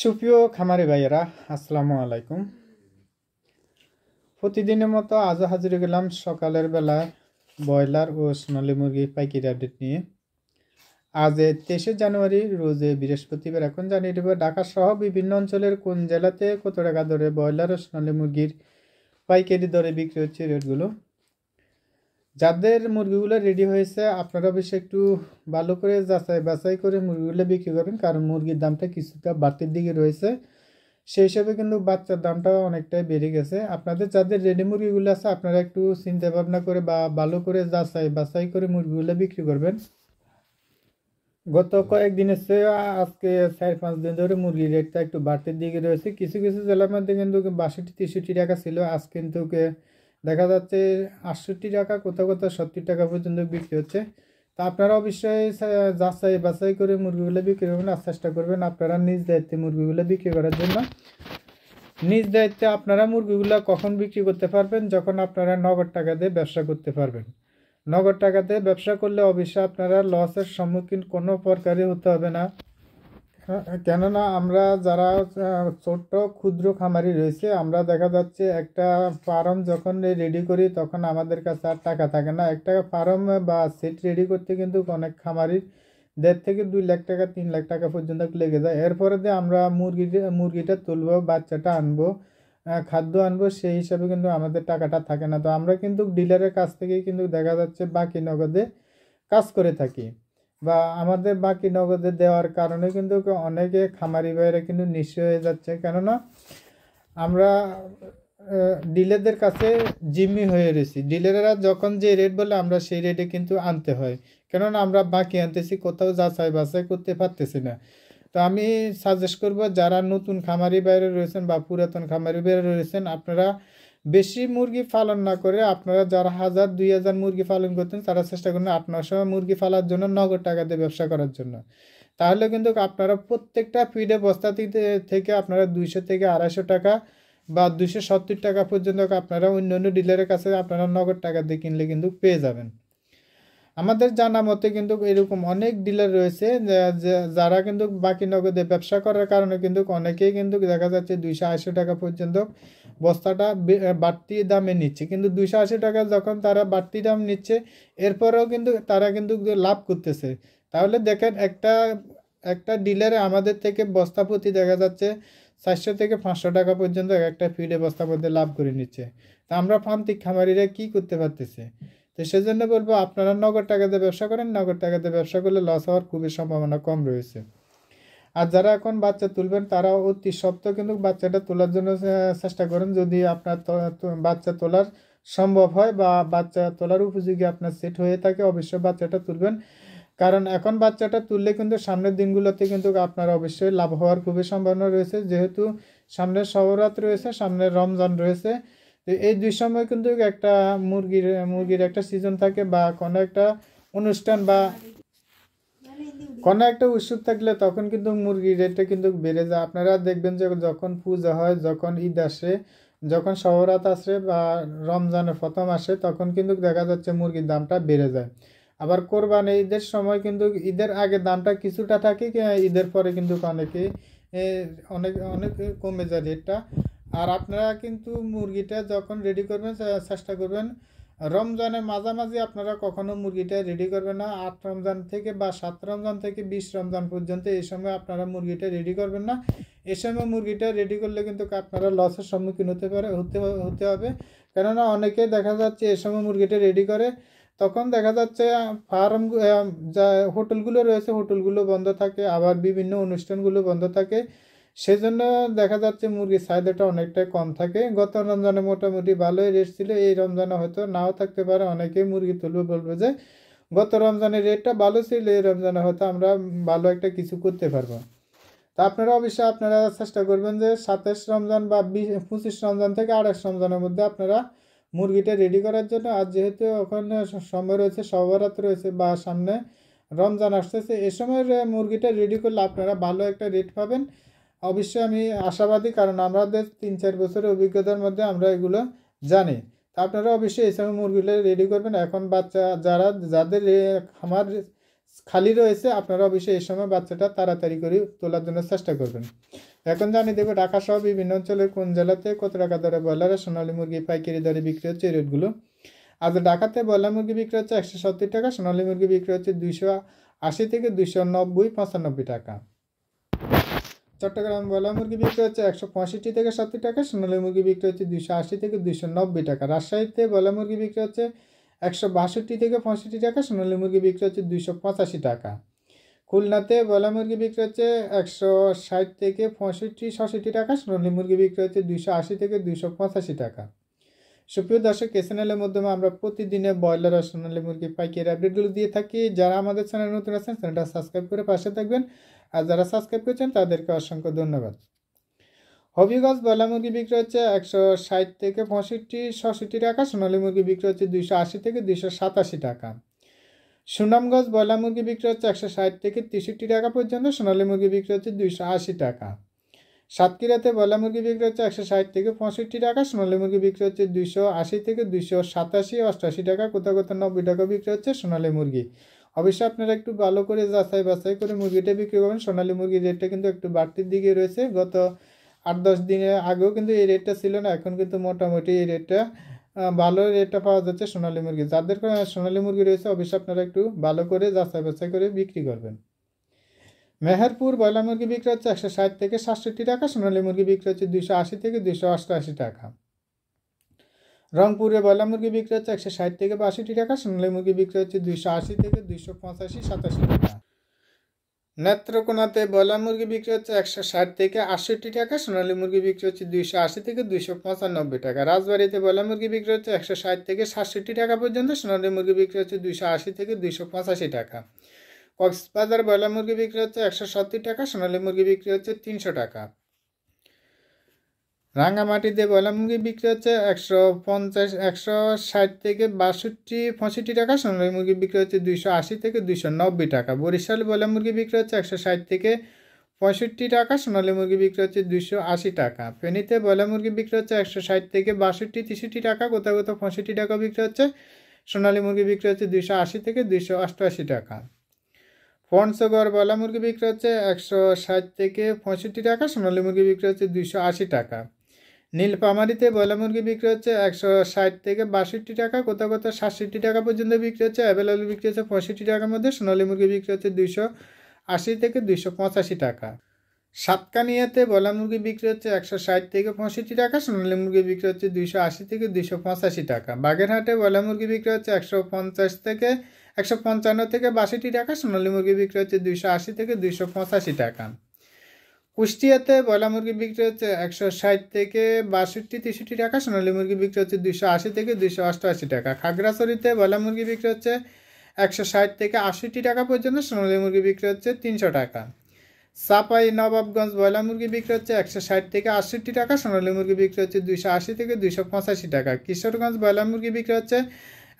সুপ্রিয় খামারি ভাইয়েরা, আসসালামু আলাইকুম। প্রতিদিনের মতো আজও হাজির গেলাম সকালের বেলায় ব্রয়লার ও সোনালী মুরগি পাইকারি আপডেট নিয়ে। আজ 23 জানুয়ারি রোজ বৃহস্পতিবার। এখন জানিয়ে দেব ঢাকা সহ বিভিন্ন অঞ্চলের কোন জেলাতে কত টাকা দরে ব্রয়লার ও সোনালী মুরগির পাইকারি দরে বিক্রি হচ্ছে রেটগুলো। যাদের মুরগিগুলো রেডি হয়েছে আপনারা বেশি একটু ভালো করে যাচাই বাছাই করে মুরগিগুলো বিক্রি করবেন, কারণ মুরগির দামটা কিছুটা বাড়তির দিকে রয়েছে। সেই হিসাবে কিন্তু বাচ্চার দামটাও অনেকটাই বেড়ে গেছে। আপনাদের যাদের রেডি মুরগিগুলো আছে আপনারা একটু চিন্তা ভাবনা করে বা ভালো করে যাচাই বাছাই করে মুরগিগুলো বিক্রি করবেন। গত কয়েকদিনের চেয়ে আজকে 4-5 দিন ধরে মুরগির রেটটা একটু বাড়তির দিকে রয়েছে। কিছু কিছু জেলার মধ্যে কিন্তু 62-63 টাকা ছিল, আজ কিন্তু দেখা যাচ্ছে 68 টাকা, কোথাও কোথাও 70 টাকা পর্যন্ত বিক্রি হচ্ছে। তা আপনারা অবশ্যই যাচাই বাছাই করে মুরগিগুলো বিক্রি করবেন আর চেষ্টা করবেন আপনারা নিজ দায়িত্বে মুরগিগুলো বিক্রি করার জন্য। নিজ দায়িত্বে আপনারা মুরগিগুলো কখন বিক্রি করতে পারবেন? যখন আপনারা নগদ টাকা দিয়ে ব্যবসা করতে পারবেন। নগদ টাকা দিয়ে ব্যবসা করলে অবশ্যই আপনারা লসের সম্মুখীন কোনো প্রকারে হতে হবে না। কেননা আমরা যারা ছোট্ট ক্ষুদ্র খামারি রয়েছে, আমরা দেখা যাচ্ছে একটা ফার্ম যখন রেডি করি তখন আমাদের কাছে আর টাকা থাকে না। একটা ফার্ম বা সেট রেডি করতে কিন্তু অনেক খামারির 1.5 থেকে 2 লাখ টাকা 3 লাখ টাকা পর্যন্ত লেগে যায়। এরপরে দিয়ে আমরা মুরগিটা তুলবো, বাচ্চাটা আনবো, খাদ্য আনবো, সেই হিসাবে কিন্তু আমাদের টাকাটা থাকে না। তো আমরা কিন্তু ডিলারের কাছ থেকেই কিন্তু দেখা যাচ্ছে বাকি নগদে কাজ করে থাকি, বা আমাদের বাকি নগদে দেওয়ার কারণে কিন্তু অনেকে খামারি ভাইয়েরা কিন্তু নিঃস্ব হয়ে যাচ্ছে। কেননা আমরা ডিলারদের কাছে জিম্মি হয়ে রয়েছি। ডিলাররা যখন যে রেট বলে আমরা সেই রেটে কিন্তু আনতে হয়, কেননা আমরা বাকি আনতেছি, কোথাও যাচাই বাছাই করতে পারতেছি না। তো আমি সাজেস্ট করব যারা নতুন খামারি বাইরে রয়েছেন বা পুরাতন খামারি বাইরে রয়েছেন, আপনারা বেশি মুরগি পালন না করে আপনারা যারা 1000-2000 মুরগি পালন করতেন তারা চেষ্টা করুন 800-900 মুরগি পালার জন্য নগদ টাকা দিয়ে ব্যবসা করার জন্য। তাহলে কিন্তু আপনারা প্রত্যেকটা ফিডে বস্তা থেকে আপনারা 200 থেকে 250 টাকা বা 270 টাকা পর্যন্ত আপনারা অন্য অন্য ডিলারের কাছে আপনারা নগদ টাকা দিয়ে কিনলে কিন্তু পেয়ে যাবেন। আমাদের জানা মতে কিন্তু এরকম অনেক ডিলার রয়েছে যারা কিন্তু বাকি নগদে ব্যবসা করার কারণে কিন্তু অনেকেই কিন্তু দেখা যাচ্ছে 280 টাকা পর্যন্ত বস্তাটা বাড়তি দামে নিচ্ছে। কিন্তু 280 টাকা যখন তারা বাড়তি দাম নিচ্ছে, এরপরেও কিন্তু তারা কিন্তু লাভ করতেছে। তাহলে দেখেন একটা একটা ডিলারে আমাদের থেকে বস্তা প্রতি দেখা যাচ্ছে 400 থেকে 500 টাকা পর্যন্ত একটা ফিডে বস্তা মধ্যে লাভ করে নিচ্ছে। তা আমরা প্রান্তিক খামারিরা কি করতে পারতেছি? তো সেজন্য বলবো আপনারা নগদ টাকাতে ব্যবসা করেন। নগদ টাকাতে ব্যবসা করলে লস হওয়ার খুবই সম্ভাবনা কম রয়েছে। আর যারা এখন বাচ্চা তুলবেন তারা অতি সত্ত্বেও কিন্তু বাচ্চাটা তোলার জন্য চেষ্টা করেন। যদি আপনার বাচ্চা তোলার সম্ভব হয় বা বাচ্চা তোলার উপযোগী আপনার সেট হয়ে থাকে, অবশ্যই বাচ্চাটা তুলবেন। কারণ এখন বাচ্চাটা তুললে কিন্তু সামনের দিনগুলোতে কিন্তু আপনার অবশ্যই লাভ হওয়ার খুবই সম্ভাবনা রয়েছে। যেহেতু সামনের শবরাত রয়েছে, সামনের রমজান রয়েছে, তো এই দুই সময় কিন্তু একটা মুরগির একটা সিজন থাকে, বা কোনো একটা অনুষ্ঠান বা কোনো একটা উৎসব থাকলে তখন কিন্তু মুরগির রেটটা কিন্তু বেড়ে যায়। আপনারা দেখবেন যে যখন পূজা হয়, যখন ঈদ আসে, যখন শবরাত আসে বা রমজানের প্রথম আসে, তখন কিন্তু দেখা যাচ্ছে মুরগির দামটা বেড়ে যায়। আবার কোরবানি ঈদের সময় কিন্তু ঈদের আগে দামটা কিছুটা থাকে, ঈদের পরে কিন্তু অনেক অনেক কমে যায় রেটটা। আর আপনারা কিন্তু মুরগিটা যখন রেডি করবেন চেষ্টা করবেন রমজানের মাঝামাঝি আপনারা কখনো মুরগিটা রেডি করবেন না। 8 রমজান থেকে বা 7 রমজান থেকে 20 রমজান পর্যন্ত এই সময় আপনারা মুরগিটা রেডি করবেন না। এই সময় মুরগিটা রেডি করলে কিন্তু আপনারা লসের সম্মুখীন হতে হবে। কেননা অনেকেই দেখা যাচ্ছে এই সময় মুরগিটা রেডি করে, তখন দেখা যাচ্ছে ফার্ম যা হোটেলগুলো রয়েছে হোটেলগুলো বন্ধ থাকে, আবার বিভিন্ন অনুষ্ঠানগুলো বন্ধ থাকে। সেজন্য দেখা যাচ্ছে মুরগির চাহিদাটা অনেকটাই কম থাকে। গত রমজানে মোটামুটি ভালোই রেট ছিল, এই রমজানে হয়তো নাও থাকতে পারে। অনেকেই মুরগি তুলবে, বলবে যে গত রমজানের রেটটা ভালো ছিল, এই রমজানে হয়তো আমরা ভালো একটা কিছু করতে পারবো। তা আপনারা অবশ্যই আপনারা চেষ্টা করবেন যে 27 রমজান বা 25 রমজান থেকে 28 রমজানের মধ্যে আপনারা মুরগিটা রেডি করার জন্য। আর যেহেতু ওখানে সময় রয়েছে, শবরাত রয়েছে বা সামনে রমজান আসতেছে, এ সময় মুরগিটা রেডি করলে আপনারা ভালো একটা রেট পাবেন। অবশ্যই আমি আশাবাদী, কারণ আমাদের 3-4 বছরের অভিজ্ঞতার মধ্যে আমরা এগুলো জানি। তা আপনারা অবশ্যই এই সময় মুরগিগুলো রেডি করবেন। এখন বাচ্চা যাদের খামার খালি রয়েছে, আপনারা অবশ্যই এই সময় বাচ্চাটা তাড়াতাড়ি করে তোলার জন্য চেষ্টা করবেন। এখন জানিয়ে দেবো ঢাকা সহ বিভিন্ন অঞ্চলের কোন জেলাতে কত টাকা দরে ব্রয়লার আর সোনালী মুরগি পাইকারি দরে বিক্রি হচ্ছে এই রেটগুলো। আজ ঢাকাতে ব্রয়লার মুরগি বিক্রি হচ্ছে 170 টাকা, সোনালী মুরগি বিক্রি হচ্ছে 280 থেকে 290-95 টাকা। চট্টগ্রাম ব্রয়লার মুরগি বিক্রি হচ্ছে 165 থেকে 70 টাকা, সোনালী মুরগি বিক্রি হচ্ছে 280 থেকে 290 টাকা। রাজশাহীতে ব্রয়লার মুরগি বিক্রি হচ্ছে 162 থেকে 65 টাকা, সোনালী মুরগি বিক্রি হচ্ছে 285 টাকা। খুলনাতে ব্রয়লার মুরগি বিক্রি হচ্ছে 160 থেকে 65-66 টাকা, সোনালী মুরগি বিক্রি হচ্ছে 280 থেকে 285 টাকা। সুপ্রিয় দর্শক, এই চ্যানেলের মাধ্যমে আমরা প্রতিদিনে ব্রয়লার আর সোনালী মুরগি পাইকারি আপডেটগুলো দিয়ে থাকি। যারা আমাদের চ্যানেল নতুন আছেন চ্যানেলটা সাবস্ক্রাইব করে পাশে থাকবেন, আর যারা সাবস্ক্রাইব করেছেন তাদেরকে অসংখ্য ধন্যবাদ। হবিগঞ্জ ব্রয়লার মুরগি বিক্রি হচ্ছে 160 থেকে 65-66 টাকা, সোনালী মুরগি বিক্রি হচ্ছে 280 থেকে 287 টাকা। সুনামগঞ্জ ব্রয়লার মুরগি বিক্রি হচ্ছে 160 থেকে 63 টাকা পর্যন্ত, সোনালী মুরগি বিক্রি হচ্ছে 280 টাকা। সাতক্ষীরাতে ব্রয়লার মুরগি বিক্রি হচ্ছে 160 থেকে 65 টাকা, সোনালী মুরগি বিক্রি হচ্ছে 280 থেকে 287-88 টাকা, কোথাও কোথাও 90 টাকা বিক্রি হচ্ছে সোনালী মুরগি। অবশ্যই আপনারা একটু ভালো করে যাচাই বাছাই করে মুরগিটা বিক্রি করবেন। সোনালী মুরগির রেটটা কিন্তু একটু বাড়তির দিকে রয়েছে, গত 8-10 দিনের আগেও কিন্তু এই রেটটা ছিল না, এখন কিন্তু মোটামুটি এই রেটটা ভালো রেটটা পাওয়া যাচ্ছে সোনালী মুরগি। যাদের সোনালী মুরগি রয়েছে অবশ্যই আপনারা একটু ভালো করে যাচাই বাছাই করে বিক্রি করবেন। মেহেরপুর ব্রয়লার মুরগি বিক্রি হচ্ছে 160 থেকে 67 টাকা, সোনালী মুরগি বিক্রি হচ্ছে 280 থেকে 288 টাকা। রংপুরে ব্রয়লার মুরগি বিক্রি হচ্ছে 160 থেকে 62 টাকা, সোনালী মুরগি বিক্রি হচ্ছে 280 থেকে 285-87 টাকা। নেত্রকোনাতে ব্রয়লার মুরগি বিক্রি হচ্ছে 160 থেকে 68 টাকা, সোনালী মুরগি বিক্রি হচ্ছে 280 থেকে 295 টাকা। রাজবাড়িতে ব্রয়লার মুরগি বিক্রি হচ্ছে 160 থেকে 67 টাকা পর্যন্ত, সোনালী মুরগি বিক্রি হচ্ছে 280 থেকে 285 টাকা। কক্সবাজার ব্রয়লার মুরগি বিক্রি হচ্ছে 170 টাকা, সোনালী মুরগি বিক্রি হচ্ছে 300 টাকা। রাঙ্গামাটিতে ব্রয়লার মুরগি বিক্রি হচ্ছে 160 থেকে 62-65 টাকা, সোনালী মুরগি বিক্রি হচ্ছে 280 থেকে 290 টাকা। বরিশাল ব্রয়লার মুরগি বিক্রি হচ্ছে 160 থেকে 65 টাকা, সোনালী মুরগি বিক্রি হচ্ছে 280 টাকা। ফেনীতে ব্রয়লার মুরগি বিক্রি হচ্ছে 160 থেকে 62-63 টাকা, কোথাও কোথাও 65 টাকা বিক্রি হচ্ছে, সোনালী মুরগি বিক্রি হচ্ছে 280 থেকে 288 টাকা। পঞ্চগড় ব্রয়লার মুরগি বিক্রি হচ্ছে 160 থেকে 65 টাকা, সোনালী মুরগি বিক্রি হচ্ছে 280 টাকা। নীলফামারীতে ব্রয়লার মুরগি বিক্রি হচ্ছে 160 থেকে 62 টাকা, কোথাও কোথাও 67 টাকা পর্যন্ত বিক্রি হচ্ছে, অ্যাভেলেবল বিক্রি হচ্ছে 65 টাকার মধ্যে, সোনালী মুরগি বিক্রি হচ্ছে 280 থেকে 285 টাকা। সাতকানিয়াতে ব্রয়লার মুরগি বিক্রি হচ্ছে 160 থেকে 65 টাকা, সোনালী মুরগি বিক্রি হচ্ছে 280 থেকে 285 টাকা। বাগেরহাটে ব্রয়লার মুরগি বিক্রি হচ্ছে 155 থেকে 62 টাকা, সোনালী মুরগি বিক্রি হচ্ছে 280 থেকে 285 টাকা। কুষ্টিয়াতে ব্রয়লার মুরগি বিক্রি হচ্ছে 160 থেকে 62-63 টাকা, সোনালী মুরগি বিক্রি হচ্ছে 280 থেকে 288 টাকা। খাগড়াছড়িতে ব্রয়লার মুরগি বিক্রি হচ্ছে 160 থেকে 68 টাকা পর্যন্ত, সোনালী মুরগি বিক্রি হচ্ছে 300 টাকা। চাপাই নবাবগঞ্জ ব্রয়লার মুরগি বিক্রি হচ্ছে 160 থেকে 68 টাকা, সোনালী মুরগি বিক্রি হচ্ছে 280 থেকে 285 টাকা। কিশোরগঞ্জ ব্রয়লার মুরগি বিক্রি হচ্ছে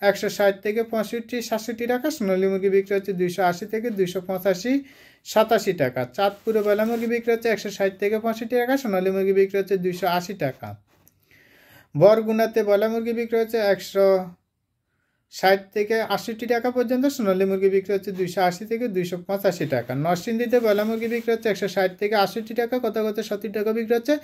160 থেকে 65-67 টাকা, সোনালী মুরগি বিক্রি হচ্ছে 280 থেকে 285-87 টাকা। চাঁদপুরে ব্রয়লার মুরগি বিক্রি হচ্ছে 160 থেকে 65 টাকা, সোনালী মুরগি বিক্রি হচ্ছে 280 টাকা। বরগুনাতে ব্রয়লার মুরগি বিক্রি হচ্ছে 160 থেকে 68 টাকা পর্যন্ত, সোনালী মুরগি বিক্রি হচ্ছে 280 থেকে 285 টাকা। নরসিংদীতে ব্রয়লার মুরগি বিক্রি হচ্ছে 160 থেকে 68 টাকা, কোথাও কোথাও 70 টাকা বিক্রি হচ্ছে,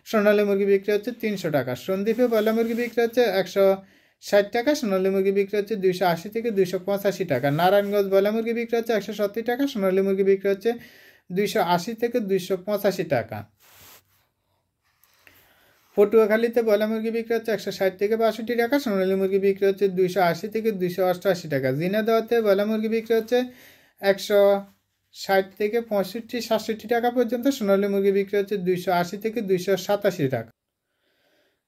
সোনালী মুরগি বিক্রি হচ্ছে 300 টাকা। সন্দ্বীপে ব্রয়লার মুরগি বিক্রি হচ্ছে 160 টাকা, সোনালী মুরগি বিক্রি হচ্ছে 280 থেকে 285 টাকা। নারায়ণগঞ্জ ব্রয়লার মুরগি বিক্রি হচ্ছে 170 টাকা, সোনালী মুরগি বিক্রি হচ্ছে 280 থেকে 285 টাকা। পটুয়াখালীতে ব্রয়লার মুরগি বিক্রি হচ্ছে 160 থেকে 62 টাকা, সোনালী মুরগি বিক্রি হচ্ছে 280 থেকে 288 টাকা। ঝিনাইদহতে ব্রয়লার মুরগি বিক্রি হচ্ছে 160 থেকে 65-67 টাকা পর্যন্ত, সোনালী মুরগি বিক্রি হচ্ছে 280 থেকে 287 টাকা।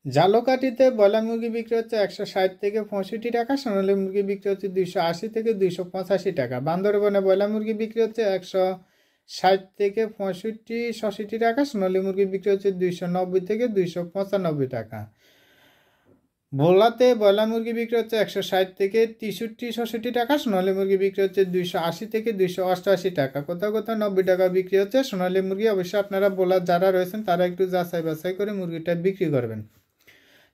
ঝালকাঠিতে ব্রয়লার মুরগি বিক্রি হচ্ছে 160 থেকে 65 টাকা, সোনালী মুরগি বিক্রি হচ্ছে 280 থেকে 285 টাকা। বান্দরবনে ব্রয়লার মুরগি বিক্রি হচ্ছে 160 থেকে 65-67 টাকা, সোনালী মুরগি বিক্রি হচ্ছে 290 থেকে 295 টাকা। ভোলাতে ব্রয়লার মুরগি বিক্রি হচ্ছে 160 থেকে 63-67 টাকা, সোনালী মুরগি বিক্রি হচ্ছে 280 থেকে 288 টাকা, কোথাও কোথাও 90 টাকা বিক্রি হচ্ছে সোনালী মুরগি। অবশ্যই আপনারা ভোলার যারা রয়েছেন তারা একটু যাচাই বাছাই করে মুরগিটা বিক্রি করবেন।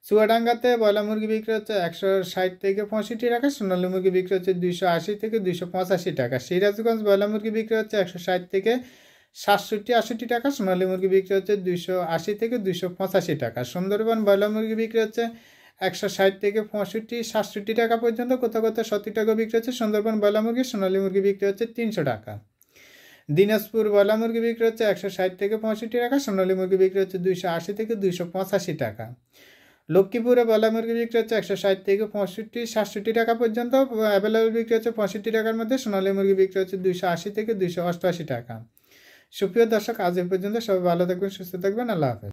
চুয়াডাঙ্গাতে ব্রয়লার মুরগি বিক্রি হচ্ছে 160 থেকে 65 টাকা, সোনালী মুরগি বিক্রি হচ্ছে 280 থেকে 285 টাকা। সিরাজগঞ্জ ব্রয়লার মুরগি বিক্রি হচ্ছে 160 থেকে 67-68 টাকা, সোনালী মুরগি বিক্রি হচ্ছে 280 থেকে 285 টাকা। সুন্দরবন ব্রয়লার মুরগি বিক্রি হচ্ছে 160 থেকে 65-67 টাকা পর্যন্ত, কোথাও কোথাও 70 টাকা বিক্রি হচ্ছে সুন্দরবন ব্রয়লার মুরগি। সোনালী মুরগি বিক্রি হচ্ছে 300 টাকা। দিনাজপুর ব্রয়লার মুরগি বিক্রি হচ্ছে 160 থেকে 65 টাকা, সোনালী মুরগি বিক্রি হচ্ছে 280 থেকে 285 টাকা। লক্ষ্মীপুরে ব্রয়লার মুরগি বিক্রি হচ্ছে 160 থেকে 65-67 টাকা পর্যন্ত, অ্যাভেলেবল বিক্রি হচ্ছে 65 টাকার মধ্যে। সোনালী মুরগি বিক্রি হচ্ছে 280 থেকে 288 টাকা। সুপ্রিয় দর্শক, আজ এ পর্যন্ত। সবাই ভালো থাকবেন, সুস্থ থাকবেন। আল্লাহ হাফেজ।